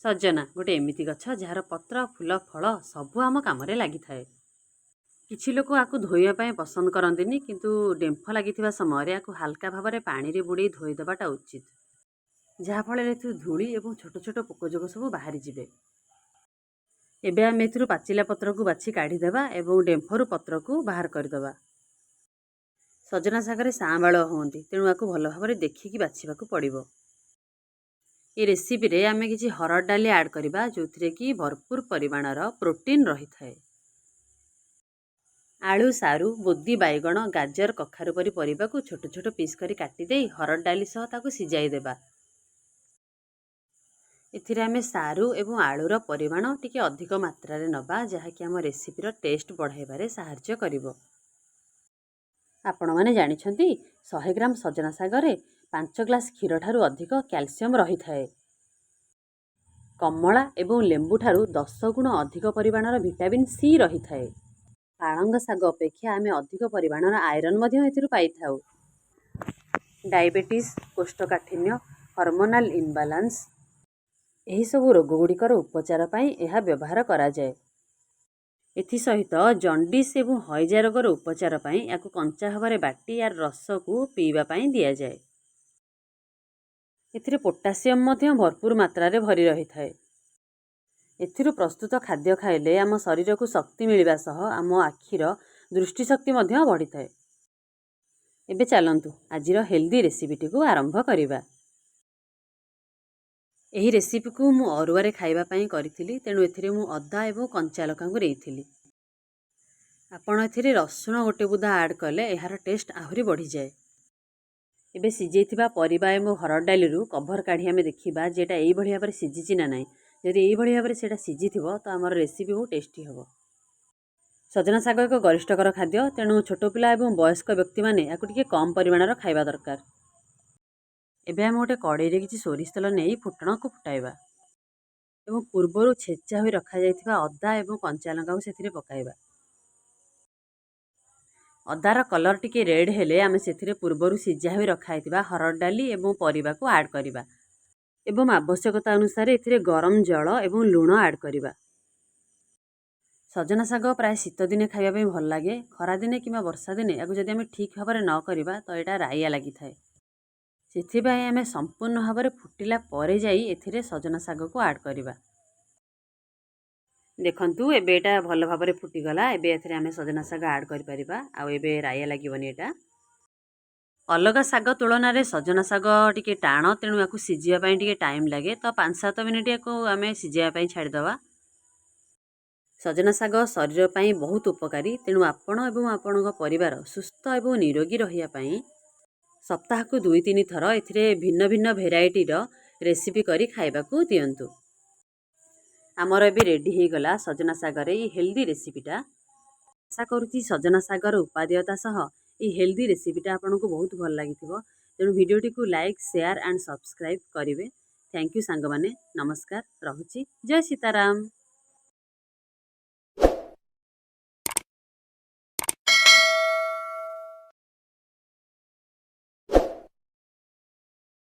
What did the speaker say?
सजना गोटे एमिति गछ जार पत्र फूल फल सबू आम काम लगी थाए। किछि लोक आकु धोइबा पई पसंद करंतिनी, किंतु डेम्फ लागिथिबा समय आकु हल्का भाव में पानी रे बुड़े धोईदेवाटा उचित, जहाँफल धूली और छोट छोट पोकजोग सब बाहरी जिवे। एबे आम एथिरु पाचिला पत्र को बाछि काढ़ीदेवा और डेम्फरु पत्र को बाहर करदेवा। सजना शागरे सांबाल होती, तेणु आकु भल भाव में देखिकी बाछिबाकू पड़िबो। ये रेसिपी रे आमे किछि हरड़ डाली ऐड करिबा, जोथिरे कि भरपूर परिमाणर प्रोटीन रही थाए। आलू, सारू, बोदी, बैगण, गाजर, कखारु परी परिबा को छोट छोट पीस करी काटी देई हरड़ डाली सह ताकू सिजाई देबा। एथिरे आमे सारू एवं आलूर परिमाण टिके अधिक मात्रा रे नबा, जहाँकि आम रेसिपीर टेस्ट बढ़ाइबारे साहाय्य करिवो। आपण माने जानिछंती 100 ग्राम सजना शागरे 5 ग्लास क्षीर ठारू अधिक कैल्शियम रही थाए। कमला एवं लेंबू ठारू 10 गुण अधिक परिमाणर विटामिन सी रही थाए। पालंग शाग अपेक्षा आमे अधिक परिमाणर आयरन मध्य एथिरु पाई थाउ। डायबिटीज, कोष्ठकाठिन्य, हार्मोनाल इनबालांस एही सब रोग गुड़िकर उपचार पई एहा व्यवहार करा जाए। एथि सहित जॉन्डिस एवं हइजा रोगर उपचार पई याकु कंचा भाବରେ बाटी यार रस को पीवा पई दिया जाए। एथिरे पोटासियम मध्य भरपूर मात्रा रे भरी रही थाए। एथिरु प्रस्तुत खाद्य खाइले आम शरीर को शक्ति मिलवा सह आम आखिर दृष्टिशक्ति मध्य बढ़ी थाए। एबे चलंतु आजिर हेल्दी रेसिपीटी को आरंभ करिबा। एही रेसिपी को मु अरुआरे खाइबा पई करिथिली, तेणु एथिरे मु अदा एवं कंचा लका को रेइथिली। आपण एथिरे रसुण गोटे बुदा ऐड कले एहार टेस्ट आहुरी बढ़ी जाए। एबे सिझेइथिबा परिबा एवं हरड़ डाली रु कभर काढ़ी आमे देखिबा जेटा एई भली भाबरे सिझिछि ना नाही। यदि एई भली भाबरे सेटा सिझिथिबो तो आमर रेसिपी बहुत टेस्टी हबो। सजना शाग एक गरिष्ठकर खाद्य, तेणु छोट पिला एवं वयस्क व्यक्ति माने याकु टिके कम परिमाणर खाइबा दरकार। एबे आमे गोटे कड़ाई रे किछि सोरिष तेल नेई फुटण को फुटाइबा एवं पूर्वरु छेचा होई रखा जाइथिबा अदा एवं कंचा लंका को सेथिरे पकाइबा। अदार कलर टिके रेड हेले आमे सेथिरे पूर्वरु सिझा होई रखा जाइथिबा हरड़ डाली एवं परिबा को ऐड करिबा एवं आवश्यकता अनुसार एथिरे गरम जल एवं लूण ऐड करिबा। सजना शाग प्राय शीत दिने खाइबा पई भल लागे। खरा दिने किंबा वर्षा दिने याकु जदि आमे ठीक भाबरे न करिबा तो एटा राइया लागि थाए। सेथिबाई आमे संपूर्ण भाबरे फुटिला परे जाई एथिरे सजना शाग को ऐड करिबा। देखंतु एबे एटा भल भाबरे फुटी गला। एबे एथिरे आमे सजना शाग ऐड करि परिबा आ एबे राइया लागिबनी। एटा अलगा शाग तुलना रे सजना शाग टिके टाण, तेणु याकु सिझिया पई टिके टाइम लागे। तो 5-7 मिनिट याकु आमे सिझिया पई छाड़ी दवा। सजना शाग शरीर पई बहुत उपकारी, तेणु आपण एवं आपणक परिवार सुस्थ एवं निरोगी रहिया पई सप्ताह को 2-3 थर एथिरे भिन्न भिन्न भेराइटी रेसिपी करी खाइबाकू दियंतु। आमर एबे रेडी हे गला सजना शागरे ये हेल्दी रेसिपीटा। आशा करूची सजना शागर उपादेयता सह ये हेल्दी रेसिपीटा आपनको बहुत भल लागिथिबो। तेणु वीडियोटी को लाइक, शेयर एंड सब्सक्राइब करिवे। थैंक यू सांग माने। नमस्कार, रहुची। जय सीताराम।